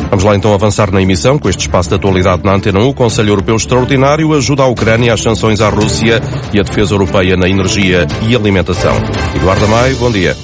Vamos lá então avançar na emissão com este espaço de atualidade na Antena 1. O Conselho Europeu Extraordinário ajuda a Ucrânia às sanções à Rússia e a defesa europeia na energia e alimentação. Eduardo Amai, bom dia.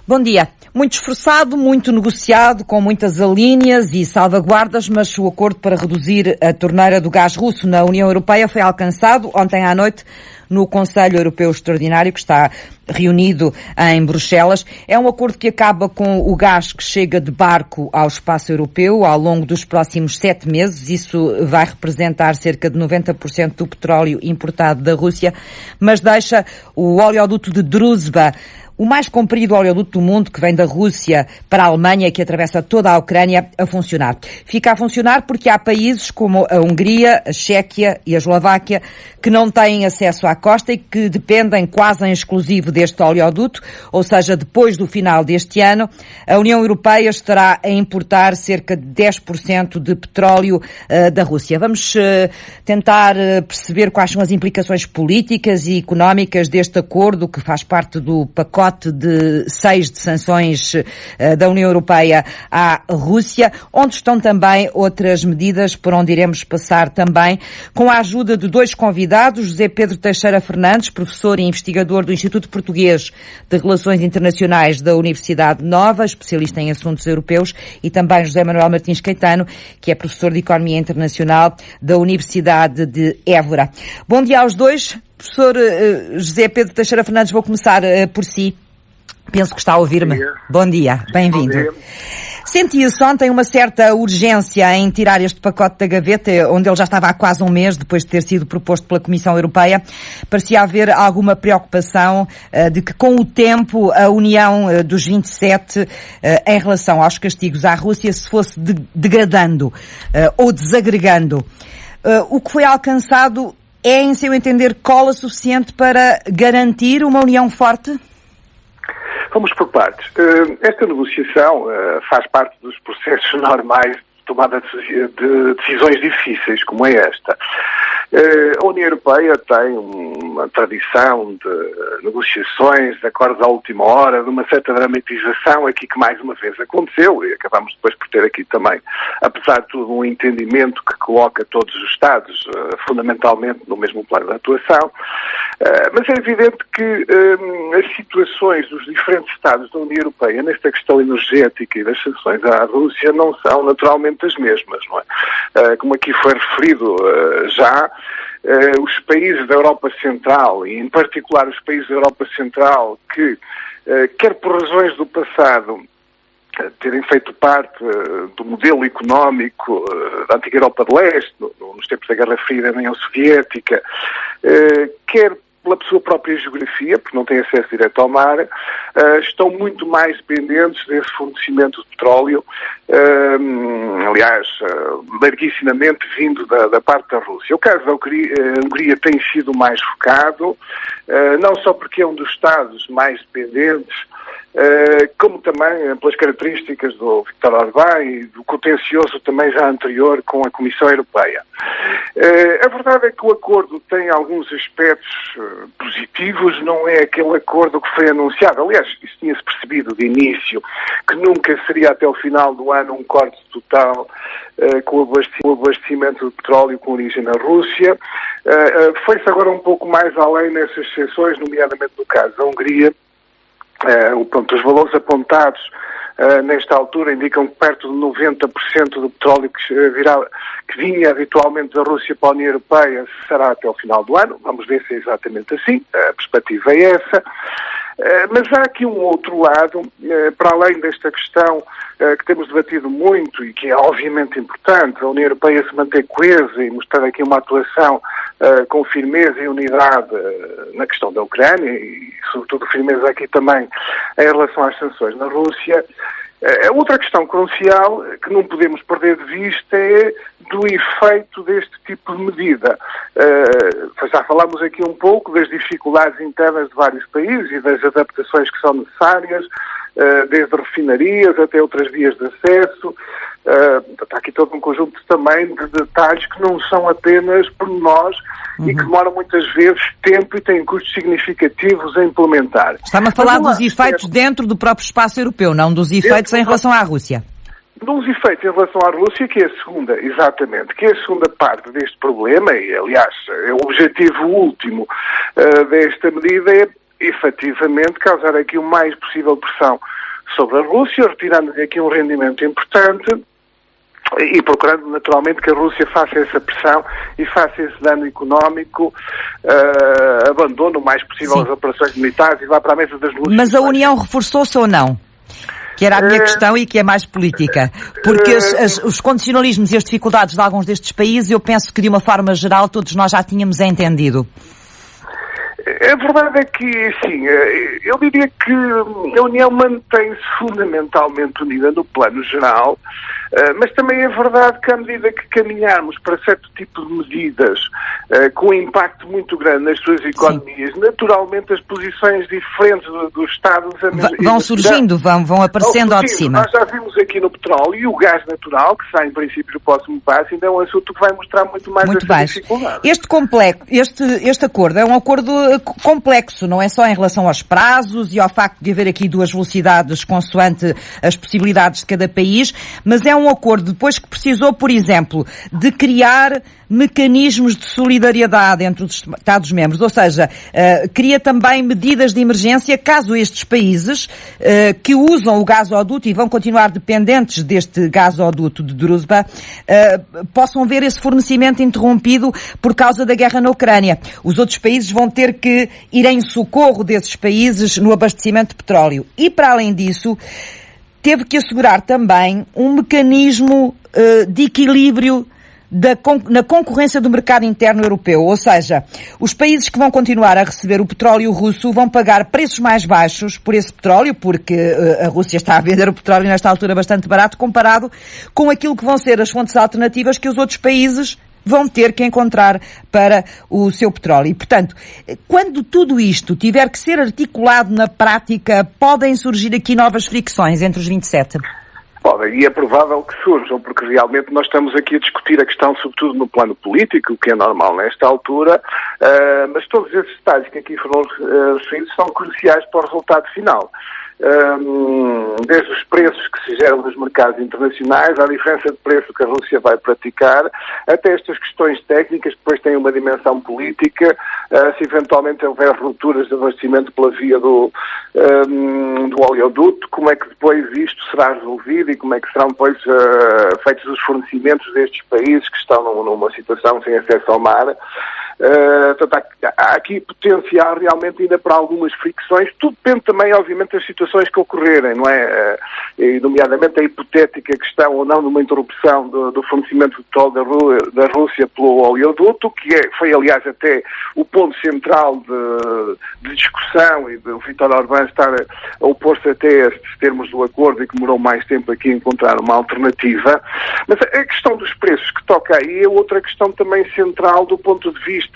Bom dia. Muito esforçado, muito negociado, com muitas alíneas e salvaguardas, mas o acordo para reduzir a torneira do gás russo na União Europeia foi alcançado ontem à noite no Conselho Europeu Extraordinário, que está reunido em Bruxelas. É um acordo que acaba com o gás que chega de barco ao espaço europeu ao longo dos próximos 7 meses. Isso vai representar cerca de 90% do petróleo importado da Rússia, mas deixa o oleoduto de Druzhba, o mais comprido oleoduto do mundo, que vem da Rússia para a Alemanha e que atravessa toda a Ucrânia, a funcionar. Fica a funcionar porque há países como a Hungria, a Chequia e a Eslováquia que não têm acesso à costa e que dependem quase em exclusivo deste oleoduto, ou seja, depois do final deste ano, a União Europeia estará a importar cerca de 10% de petróleo da Rússia. Vamos tentar perceber quais são as implicações políticas e económicas deste acordo, que faz parte do pacote de 6 de sanções da União Europeia à Rússia, onde estão também outras medidas por onde iremos passar também, com a ajuda de 2 convidados, José Pedro Teixeira Fernandes, professor e investigador do Instituto Português de Relações Internacionais da Universidade Nova, especialista em assuntos europeus, e também José Manuel Martins Caetano, que é professor de Economia Internacional da Universidade de Évora. Bom dia aos dois. Professor José Pedro Teixeira Fernandes, vou começar por si. Penso que está a ouvir-me. Bom dia, bem-vindo. Sentia-se ontem uma certa urgência em tirar este pacote da gaveta, onde ele já estava há quase um mês, depois de ter sido proposto pela Comissão Europeia. Parecia haver alguma preocupação de que, com o tempo, a união dos 27 em relação aos castigos à Rússia se fosse degradando ou desagregando. O que foi alcançado é, em seu entender, cola suficiente para garantir uma união forte? Vamos por partes. Esta negociação faz parte dos processos normais de tomada de decisões difíceis, como é esta. A União Europeia tem uma tradição de negociações, de acordos à última hora, de uma certa dramatização aqui que mais uma vez aconteceu, e acabamos depois por ter aqui também, apesar de tudo, um entendimento que coloca todos os Estados fundamentalmente no mesmo plano de atuação. Mas é evidente que as situações dos diferentes Estados da União Europeia nesta questão energética e das sanções à Rússia não são naturalmente as mesmas, não é? Como aqui foi referido já, os países da Europa Central, e em particular os países da Europa Central que, quer por razões do passado, terem feito parte do modelo económico da antiga Europa de Leste, nos tempos da Guerra Fria da União Soviética, quer pela sua própria geografia, porque não têm acesso direto ao mar, estão muito mais dependentes desse fornecimento de petróleo, aliás, larguissimamente vindo da parte da Rússia. O caso da Hungria tem sido mais focado, não só porque é um dos Estados mais dependentes, como também pelas características do Viktor Orbán e do contencioso também já anterior com a Comissão Europeia. A verdade é que o acordo tem alguns aspectos positivos, não é aquele acordo que foi anunciado. Aliás, isso tinha-se percebido de início, que nunca seria até o final do ano um corte total com o abastecimento de petróleo com origem na Rússia. Foi-se agora um pouco mais além nessas exceções, nomeadamente no caso da Hungria. Os valores apontados nesta altura indicam que perto de 90% do petróleo que vinha habitualmente da Rússia para a União Europeia será até o final do ano. Vamos ver se é exatamente assim. A perspectiva é essa. Mas há aqui um outro lado, para além desta questão que temos debatido muito e que é obviamente importante, a União Europeia se manter coesa e mostrar aqui uma atuação com firmeza e unidade na questão da Ucrânia e, sobretudo, firmeza aqui também em relação às sanções na Rússia. A outra questão crucial que não podemos perder de vista é do efeito deste tipo de medida. Já falámos aqui um pouco das dificuldades internas de vários países e das adaptações que são necessárias, desde refinarias até outras vias de acesso. Está aqui todo um conjunto também de detalhes que não são apenas pormenores e que demoram muitas vezes tempo e têm custos significativos a implementar. Está-me a falar dos efeitos dentro do próprio espaço europeu, não dos efeitos em relação à Rússia. Nos efeitos em relação à Rússia, que é a segunda, exatamente, que é a segunda parte deste problema, e aliás, é o objetivo último desta medida, é efetivamente causar aqui o mais possível pressão sobre a Rússia, retirando-lhe aqui um rendimento importante e procurando naturalmente que a Rússia faça essa pressão e faça esse dano económico, abandone o mais possível as operações militares e vá para a mesa das negociações. Mas a União reforçou-se ou não? Que era a minha questão e que é mais política. Porque os condicionalismos e as dificuldades de alguns destes países, eu penso que de uma forma geral todos nós já tínhamos entendido. A verdade é que, sim, eu diria que a União mantém-se fundamentalmente unida no plano geral, mas também é verdade que à medida que caminharmos para certo tipo de medidas com um impacto muito grande nas suas economias, sim, naturalmente as posições diferentes dos Estados vão surgindo, vão aparecendo ao de cima. Nós já vimos aqui no petróleo e o gás natural, que sai em princípio do próximo passo, ainda é um assunto que vai mostrar muito mais essa dificuldade. Este acordo é um acordo complexo, não é só em relação aos prazos e ao facto de haver aqui duas velocidades consoante as possibilidades de cada país, mas é um acordo depois que precisou, por exemplo, de criar mecanismos de solidariedade entre os Estados-membros, ou seja, cria também medidas de emergência caso estes países que usam o gasoduto e vão continuar dependentes deste gasoduto de Druzhba possam ver esse fornecimento interrompido por causa da guerra na Ucrânia. Os outros países vão ter que ir em socorro desses países no abastecimento de petróleo. E, para além disso, teve que assegurar também um mecanismo de equilíbrio na concorrência do mercado interno europeu, ou seja, os países que vão continuar a receber o petróleo russo vão pagar preços mais baixos por esse petróleo, porque a Rússia está a vender o petróleo nesta altura bastante barato, comparado com aquilo que vão ser as fontes alternativas que os outros países vão ter que encontrar para o seu petróleo. E, portanto, quando tudo isto tiver que ser articulado na prática, podem surgir aqui novas fricções entre os 27? Podem, e é provável que surjam, porque realmente nós estamos aqui a discutir a questão sobretudo no plano político, o que é normal nesta altura, mas todos esses detalhes que aqui foram referidos são cruciais para o resultado final. Desde os preços que se geram nos mercados internacionais, à diferença de preço que a Rússia vai praticar, até estas questões técnicas, depois têm uma dimensão política, se eventualmente houver rupturas de abastecimento pela via do oleoduto, como é que depois isto será resolvido e como é que serão depois feitos os fornecimentos destes países que estão numa situação sem acesso ao mar. Portanto, há aqui potencial realmente ainda para algumas fricções. Tudo depende também, obviamente, das situações que ocorrerem, não é? E, nomeadamente, a hipotética questão ou não de uma interrupção do fornecimento de petróleo da Rússia pelo oleoduto, que foi, aliás, até o ponto central de discussão e do Vítor Orbán estar a opor-se até a estes termos do acordo e que demorou mais tempo aqui a encontrar uma alternativa. Mas a questão dos preços que toca aí é outra questão também central do ponto de vista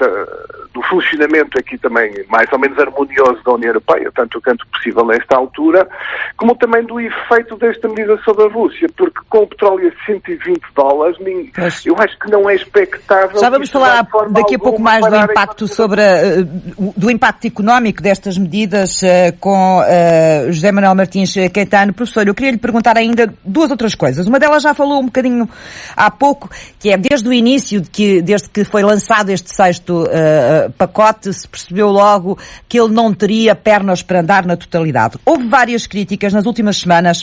do funcionamento aqui também mais ou menos harmonioso da União Europeia, tanto quanto possível nesta altura, como também do efeito desta medida sobre a Rússia, porque com o petróleo a $120, eu acho que não é expectável... Já vamos falar daqui a pouco mais do impacto do impacto económico destas medidas com José Manuel Martins Caetano. Professor, eu queria lhe perguntar ainda duas outras coisas. Uma delas já falou um bocadinho há pouco, que é desde o início, desde que foi lançado este sexto pacote, se percebeu logo que ele não teria pernas para andar na totalidade. Houve várias críticas nas últimas semanas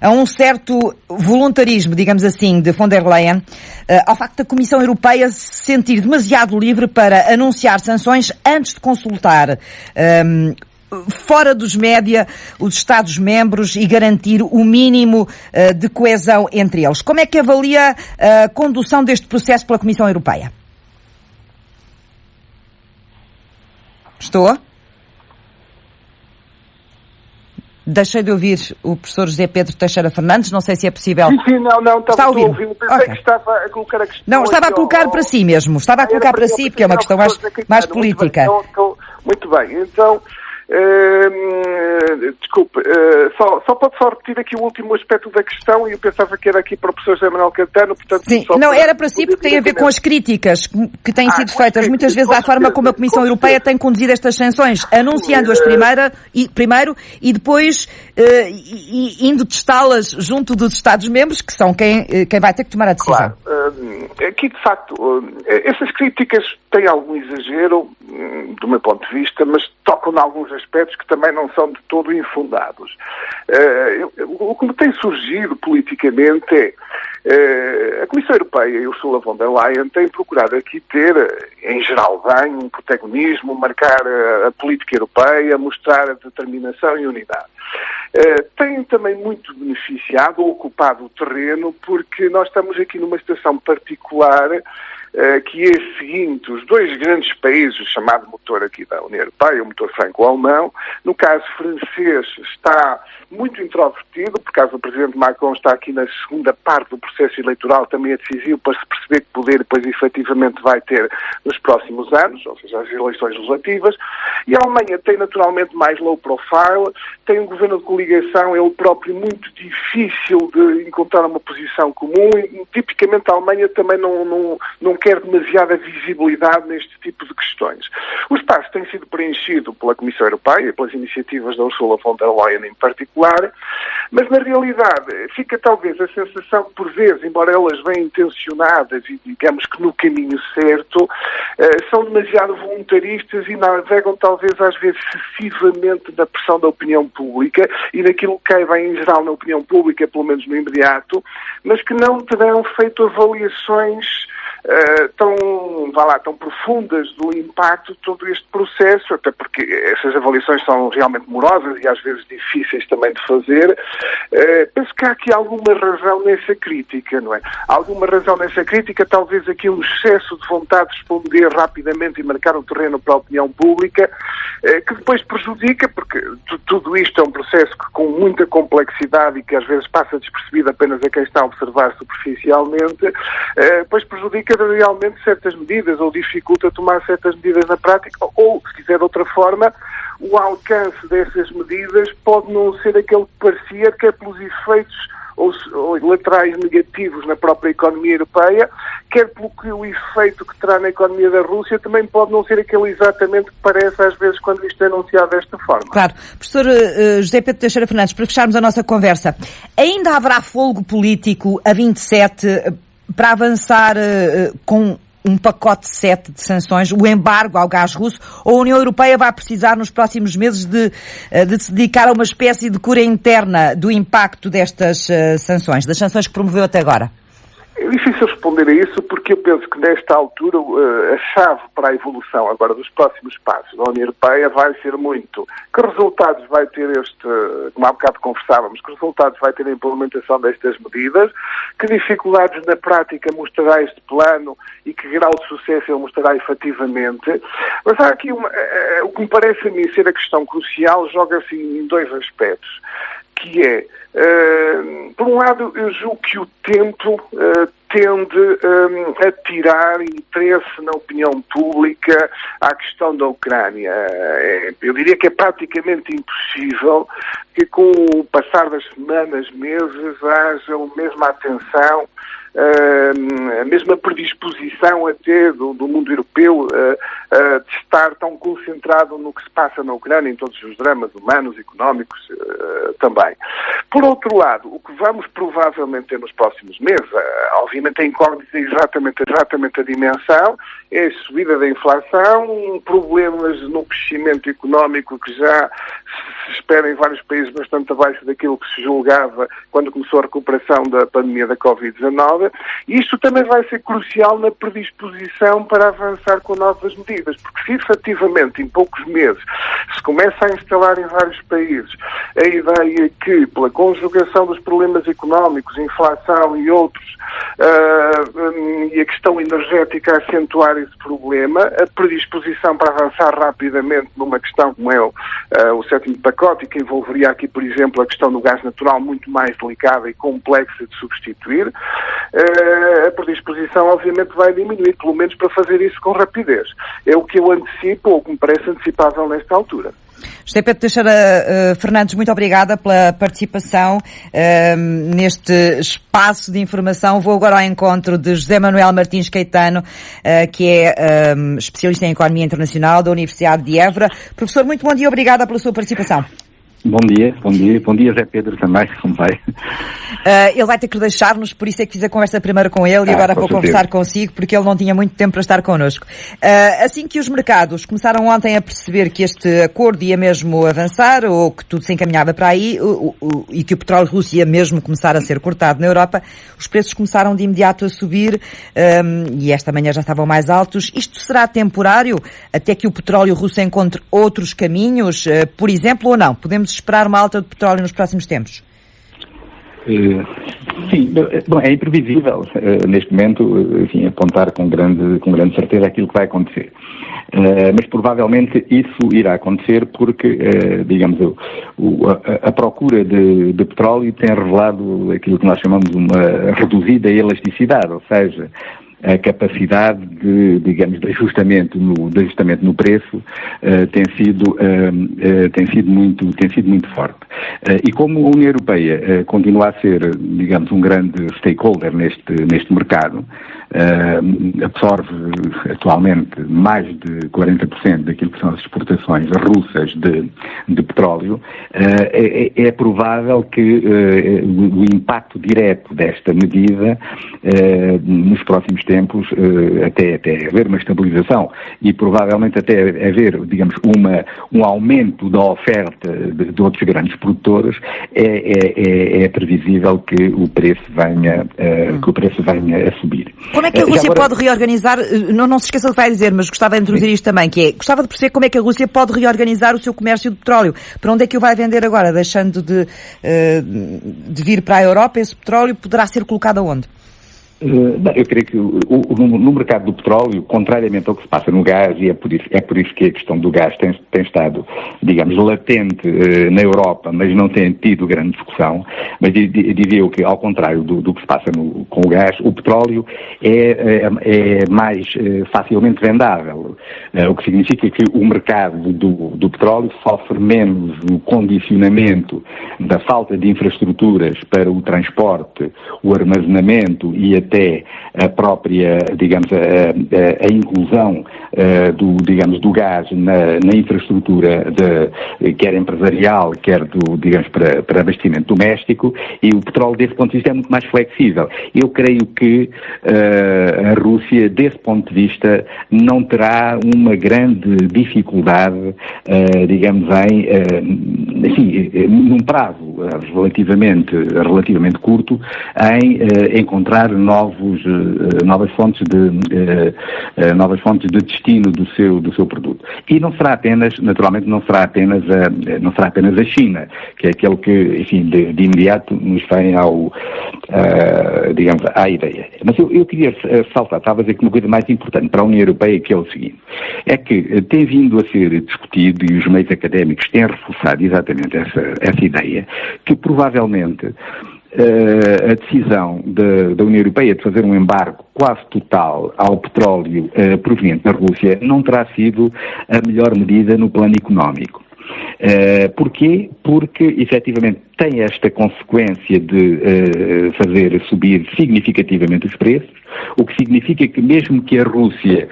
a um certo voluntarismo, digamos assim, de von der Leyen, ao facto da Comissão Europeia se sentir demasiado livre para anunciar sanções antes de consultar fora dos média os Estados-membros e garantir o mínimo de coesão entre eles. Como é que avalia a condução deste processo pela Comissão Europeia? Estou? Deixei de ouvir o professor José Pedro Teixeira Fernandes, não sei se é possível. Sim, não, estava a ouvir. Pensei que estava a colocar a questão... Não, estava a colocar para si mesmo, estava a colocar para si, porque é uma questão mais política. Muito bem, então, Desculpe, pode só repetir aqui o último aspecto da questão, e eu pensava que era aqui para o professor José Manuel Cantano, portanto... Sim, não, era para si, porque tem a ver com as críticas que têm sido feitas muitas vezes à forma como a Comissão Europeia tem conduzido estas sanções, anunciando-as primeiro e depois indo testá-las junto dos Estados-membros, que são quem vai ter que tomar a decisão. Claro. Aqui, de facto, essas críticas têm algum exagero, do meu ponto de vista, mas tocam em alguns aspectos que também não são de todo infundados. O que me tem surgido politicamente é a Comissão Europeia e Ursula von der Leyen têm procurado aqui ter, em geral bem, um protagonismo, marcar a política europeia, mostrar a determinação e unidade. Tem também muito beneficiado ou ocupado o terreno, porque nós estamos aqui numa situação particular, que é a seguinte: os dois grandes países, o chamado motor aqui da União Europeia, o motor franco-alemão, no caso francês, está muito introvertido, por causa do Presidente Macron está aqui na segunda parte do processo eleitoral, também é decisivo para se perceber que poder depois efetivamente vai ter nos próximos anos, ou seja, as eleições legislativas, e a Alemanha tem naturalmente mais low profile, tem um governo de coligação, ele próprio muito difícil de encontrar uma posição comum, e tipicamente a Alemanha também não quer demasiada visibilidade neste tipo de questões. O espaço tem sido preenchido pela Comissão Europeia, pelas iniciativas da Ursula von der Leyen em particular, mas na realidade fica talvez a sensação que por vezes, embora elas bem intencionadas e digamos que no caminho certo, são demasiado voluntaristas e navegam talvez às vezes excessivamente na pressão da opinião pública e naquilo que cai bem em geral na opinião pública, pelo menos no imediato, mas que não terão feito avaliações tão profundas do impacto de todo este processo, até porque essas avaliações são realmente demorosas e às vezes difíceis também de fazer. Penso que há aqui alguma razão nessa crítica, não é? Alguma razão nessa crítica, talvez aqui um excesso de vontade de responder rapidamente e marcar o terreno para a opinião pública, que depois prejudica, porque tudo isto é um processo que, com muita complexidade e que às vezes passa despercebido apenas a quem está a observar superficialmente, depois prejudica realmente certas medidas ou dificulta tomar certas medidas na prática, ou, se quiser de outra forma, o alcance dessas medidas pode não ser aquele que parecia, quer pelos efeitos ou laterais negativos na própria economia europeia, quer pelo que o efeito que terá na economia da Rússia também pode não ser aquele exatamente que parece às vezes quando isto é anunciado desta forma. Claro. Professor José Pedro Teixeira Fernandes, para fecharmos a nossa conversa, ainda haverá fôlego político a 27 para avançar com um pacote 7 de sanções, o embargo ao gás russo, ou a União Europeia vai precisar nos próximos meses de se dedicar a uma espécie de cura interna do impacto destas sanções, das sanções que promoveu até agora? É difícil responder a isso porque eu penso que nesta altura a chave para a evolução agora dos próximos passos da União Europeia vai ser muito que resultados vai ter como há bocado conversávamos, que resultados vai ter a implementação destas medidas, que dificuldades na prática mostrará este plano e que grau de sucesso ele mostrará efetivamente. Mas há aqui o que me parece a mim ser a questão crucial, joga-se em dois aspectos, que é, por um lado, eu julgo que o tempo tende a tirar interesse na opinião pública à questão da Ucrânia. Eu diria que é praticamente impossível que com o passar das semanas, meses, haja a mesma atenção, a mesma predisposição até do mundo europeu de estar tão concentrado no que se passa na Ucrânia, em todos os dramas humanos, económicos também. Por outro lado, o que vamos provavelmente ter nos próximos meses, obviamente a incógnita é exatamente a dimensão, é a subida da inflação, problemas no crescimento económico que já se espera em vários países bastante abaixo daquilo que se julgava quando começou a recuperação da pandemia da Covid-19. E isto também vai ser crucial na predisposição para avançar com novas medidas, porque se efetivamente em poucos meses se começa a instalar em vários países a ideia que, pela conjugação dos problemas económicos, inflação e outros, e a questão energética a acentuar esse problema, a predisposição para avançar rapidamente numa questão como é o sétimo pacote, e que envolveria aqui, por exemplo, a questão do gás natural muito mais delicada e complexa de substituir, a predisposição obviamente vai diminuir, pelo menos para fazer isso com rapidez. É o que eu antecipo, ou que me parece antecipável nesta altura. José Pedro Teixeira Fernandes, muito obrigada pela participação neste espaço de informação. Vou agora ao encontro de José Manuel Martins Caetano, que é especialista em Economia Internacional da Universidade de Évora. Professor, muito bom dia, obrigada pela sua participação. Bom dia, Zé Pedro também, como vai? Ele vai ter que deixar-nos, por isso é que fiz a conversa primeiro com ele e agora vou conversar consigo, porque ele não tinha muito tempo para estar connosco. Assim que os mercados começaram ontem a perceber que este acordo ia mesmo avançar, ou que tudo se encaminhava para aí, e que o petróleo russo ia mesmo começar a ser cortado na Europa, os preços começaram de imediato a subir, e esta manhã já estavam mais altos. Isto será temporário, até que o petróleo russo encontre outros caminhos, por exemplo, ou não? Podemos esperar uma alta de petróleo nos próximos tempos? Sim, bom, é imprevisível neste momento, enfim, apontar com grande certeza aquilo que vai acontecer. Mas provavelmente isso irá acontecer porque, digamos, a procura de petróleo tem revelado aquilo que nós chamamos uma reduzida elasticidade, ou seja, a capacidade de, digamos, de ajustamento no preço tem sido muito forte. E como a União Europeia continua a ser, digamos, um grande stakeholder neste mercado, absorve atualmente mais de 40% daquilo que são as exportações russas de petróleo, é provável que o impacto direto desta medida nos próximos tempos, até haver uma estabilização e provavelmente até haver, digamos, um aumento da oferta de outros grandes produtores, é previsível que o preço venha a subir. Como é que a Rússia pode reorganizar, não se esqueça do que vai dizer, mas gostava de introduzir isto também, que é, gostava de perceber como é que a Rússia pode reorganizar o seu comércio de petróleo. Para onde é que o vai vender agora? Deixando de vir para a Europa, esse petróleo poderá ser colocado aonde? Eu creio que no mercado do petróleo, contrariamente ao que se passa no gás, e é por isso que a questão do gás tem estado, digamos, latente na Europa, mas não tem tido grande discussão, mas diria eu que, ao contrário do que se passa com o gás, o petróleo é mais facilmente vendável, o que significa que o mercado do petróleo sofre menos o condicionamento da falta de infraestruturas para o transporte, o armazenamento e até a própria, digamos, a inclusão do gás na infraestrutura quer empresarial, quer para abastecimento doméstico, e o petróleo desse ponto de vista é muito mais flexível. Eu creio que a Rússia, desse ponto de vista, não terá uma grande dificuldade, digamos, num prazo relativamente curto, em encontrar novas fontes de destino do seu produto. E naturalmente não será apenas a China, que é aquele que, enfim, de imediato nos vem à ideia. Mas eu queria saltar, estava a dizer que uma coisa mais importante para a União Europeia, que é o seguinte, é que tem vindo a ser discutido, e os meios académicos têm reforçado exatamente essa ideia, que provavelmente a decisão da União Europeia de fazer um embargo quase total ao petróleo proveniente da Rússia não terá sido a melhor medida no plano económico. Porquê? Porque, efetivamente, tem esta consequência de fazer subir significativamente os preços, o que significa que mesmo que a Rússia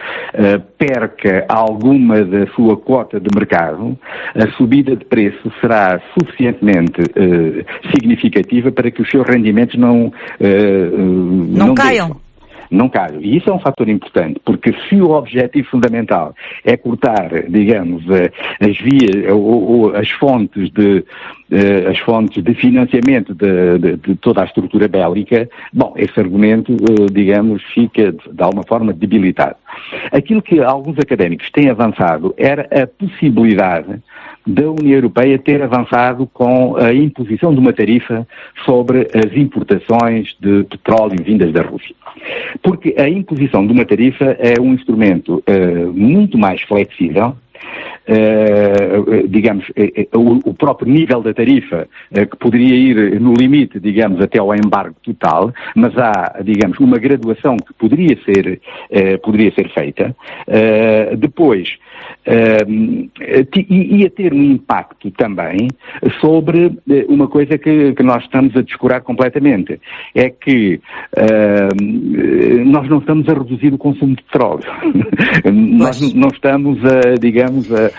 perca alguma da sua cota de mercado, a subida de preço será suficientemente significativa para que os seus rendimentos não caiam. Não caiam. E isso é um fator importante, porque se o objetivo fundamental é cortar, digamos, as vias ou as fontes de financiamento de toda a estrutura bélica, bom, esse argumento, digamos, fica de alguma forma debilitado. Aquilo que alguns académicos têm avançado era a possibilidade da União Europeia ter avançado com a imposição de uma tarifa sobre as importações de petróleo vindas da Rússia. Porque a imposição de uma tarifa é um instrumento muito mais flexível, digamos, o próprio nível da tarifa, que poderia ir no limite, digamos, até ao embargo total, mas há, digamos, uma graduação que poderia ser feita. Depois, ia ter um impacto também sobre uma coisa que nós estamos a descurar completamente, é que nós não estamos a reduzir o consumo de petróleo. Nós não estamos digamos, a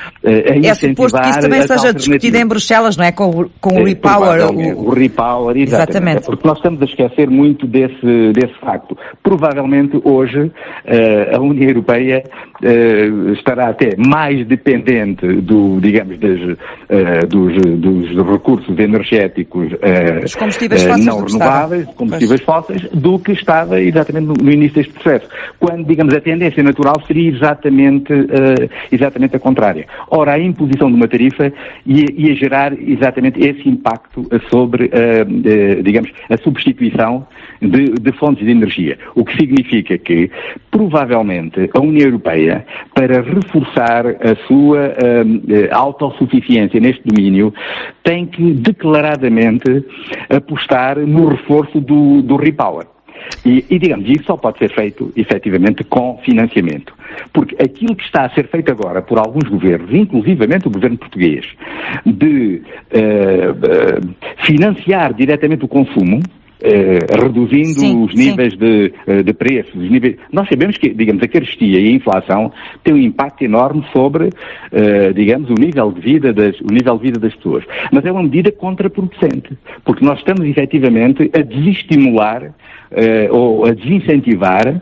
incentivar... É suposto que isso também seja discutido em Bruxelas, não é? Com o Repower. O Repower, exatamente. Porque nós estamos a esquecer muito desse facto. Provavelmente hoje a União Europeia estará até mais dependente dos recursos energéticos os combustíveis fósseis não renováveis, combustíveis fósseis, do que estava exatamente no início deste processo. Quando, digamos, a tendência natural seria exatamente a contrária. Ora, a imposição de uma tarifa ia gerar exatamente esse impacto sobre, digamos, a substituição de fontes de energia. O que significa que, provavelmente, a União Europeia, para reforçar a sua autossuficiência neste domínio, tem que declaradamente apostar no reforço do Repower. E, digamos, isso só pode ser feito, efetivamente, com financiamento. Porque aquilo que está a ser feito agora por alguns governos, inclusivamente o governo português, de financiar diretamente o consumo, reduzindo os níveis de preços. Nós sabemos que, digamos, a carestia e a inflação têm um impacto enorme sobre, digamos, o nível de vida das pessoas. Mas é uma medida contraproducente, porque nós estamos, efetivamente, a desestimular ou a desincentivar,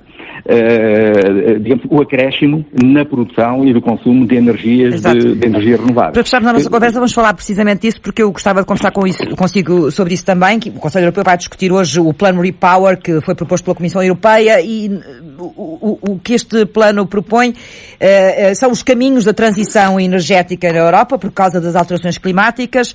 digamos, o acréscimo na produção e do consumo de energias renováveis. Para fecharmos a nossa conversa, vamos falar precisamente disso, porque eu gostava de conversar consigo sobre isso também, que o Conselho Europeu vai discutir hoje o plano Repower, que foi proposto pela Comissão Europeia, e o que este plano propõe são os caminhos da transição energética na Europa, por causa das alterações climáticas,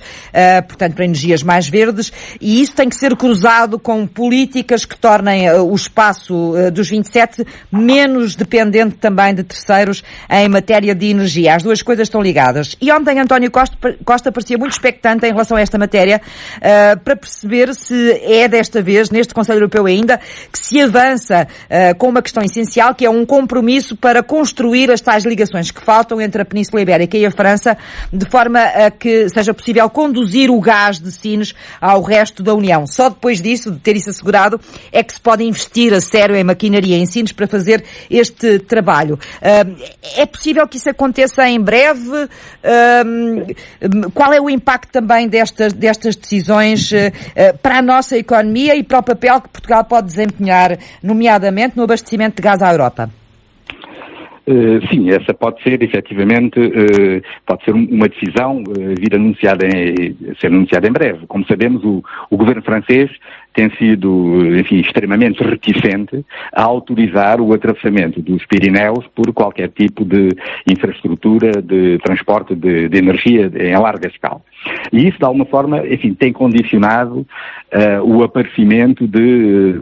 portanto, para energias mais verdes, e isso tem que ser cruzado com políticas que tornem o espaço dos 27 menos dependente também de terceiros em matéria de energia. As duas coisas estão ligadas. E ontem António Costa parecia muito expectante em relação a esta matéria, para perceber se é desta vez, neste Conselho Europeu ainda, que se avança com uma questão essencial, que é um compromisso para construir as tais ligações que faltam entre a Península Ibérica e a França, de forma a que seja possível conduzir o gás de Sines ao resto da União. Só depois disso, de ter isso assegurado, é que se pode investir a sério em maquinaria em Sines para fazer este trabalho. É possível que isso aconteça em breve? Qual é o impacto também destas decisões para a nossa economia e para o papel que Portugal pode desempenhar, nomeadamente no abastecimento de gás à Europa? Sim, essa pode ser, efetivamente, pode ser uma decisão ser anunciada em breve. Como sabemos, o governo francês tem sido, enfim, extremamente reticente a autorizar o atravessamento dos Pirineus por qualquer tipo de infraestrutura de transporte de energia em larga escala. E isso, de alguma forma, enfim, tem condicionado o aparecimento de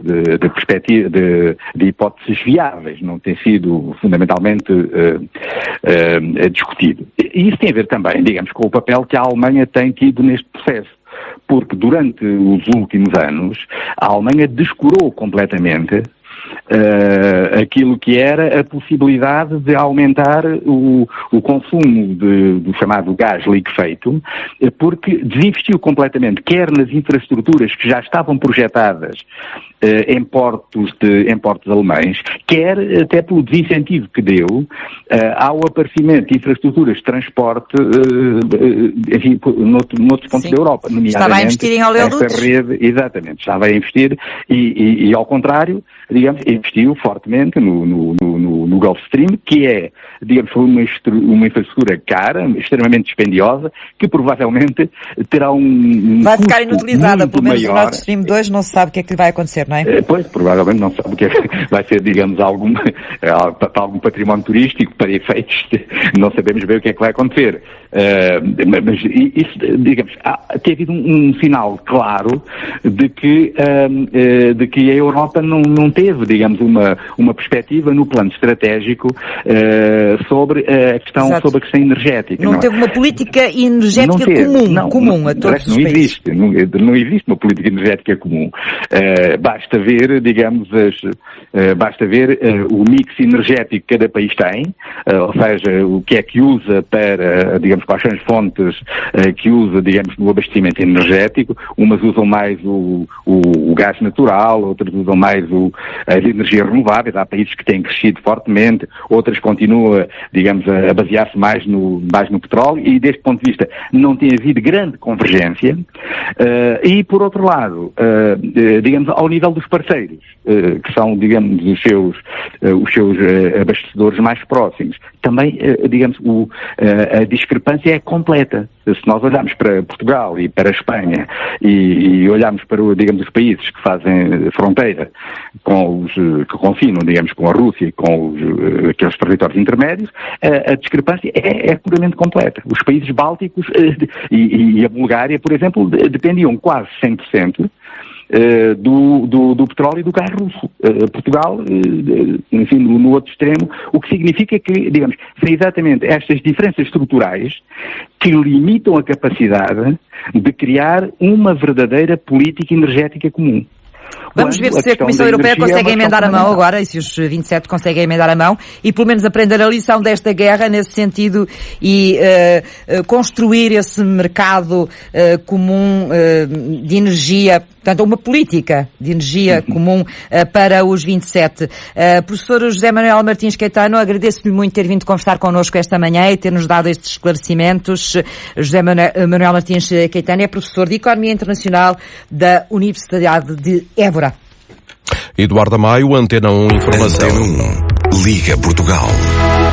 hipóteses viáveis, não tem sido fundamentalmente discutido. E isso tem a ver também, digamos, com o papel que a Alemanha tem tido neste processo. Porque durante os últimos anos a Alemanha descurou completamente aquilo que era a possibilidade de aumentar o consumo do chamado gás liquefeito, porque desinvestiu completamente, quer nas infraestruturas que já estavam projetadas em portos alemães, quer até pelo desincentivo que deu ao aparecimento de infraestruturas de transporte, enfim, noutros pontos da Europa, nomeadamente estava a investir em oleodutos. Rede, exatamente, estava a investir e ao contrário, digamos, investiu fortemente no Gulf Stream, que é, digamos, uma infraestrutura cara, extremamente dispendiosa, que provavelmente terá vai ficar inutilizada, pelo menos no Nord Stream 2 não se sabe o que é que vai acontecer, não é? Pois, provavelmente não se sabe o que é que vai ser, digamos, para algum património turístico, para efeitos, não sabemos bem o que é que vai acontecer. Mas isso, digamos, tem havido um sinal claro de que a Europa não teve, digamos, uma perspectiva no plano estratégico sobre a questão energética. Não teve uma política energética comum a todos os países. Não existe uma política energética comum. Basta ver, digamos, o mix energético que cada país tem, ou seja, o que é que usa para, digamos, quais são as fontes que usa, digamos, no abastecimento energético. Umas usam mais o gás natural, outras usam mais as energias renováveis. Há países que têm crescido fortemente, outras continuam, digamos, a basear-se mais no petróleo, e deste ponto de vista não tem havido grande convergência. E, por outro lado, digamos, ao nível dos parceiros, que são, digamos, os seus abastecedores mais próximos, também, digamos, a discrepância é completa. Se nós olharmos para Portugal e para a Espanha e olharmos para, digamos, os países que fazem fronteira que confinam, digamos, com a Rússia e com aqueles territórios intermédios, a discrepância é puramente completa. Os países bálticos e a Bulgária, por exemplo, dependiam quase 100% do petróleo e do gás russo. Portugal, enfim, no outro extremo, o que significa que, digamos, são exatamente estas diferenças estruturais que limitam a capacidade de criar uma verdadeira política energética comum. Vamos ver se a Comissão Europeia consegue emendar a mão agora, e se os 27 conseguem emendar a mão, e pelo menos aprender a lição desta guerra nesse sentido e construir esse mercado comum de energia, portanto, uma política de energia comum para os 27. Professor José Manuel Martins Caetano, agradeço-lhe muito ter vindo conversar connosco esta manhã e ter-nos dado estes esclarecimentos. José Manuel Martins Caetano é professor de Economia Internacional da Universidade de Évora. Eduardo Amaio, Antena 1 Informação. Antena 1, Liga Portugal.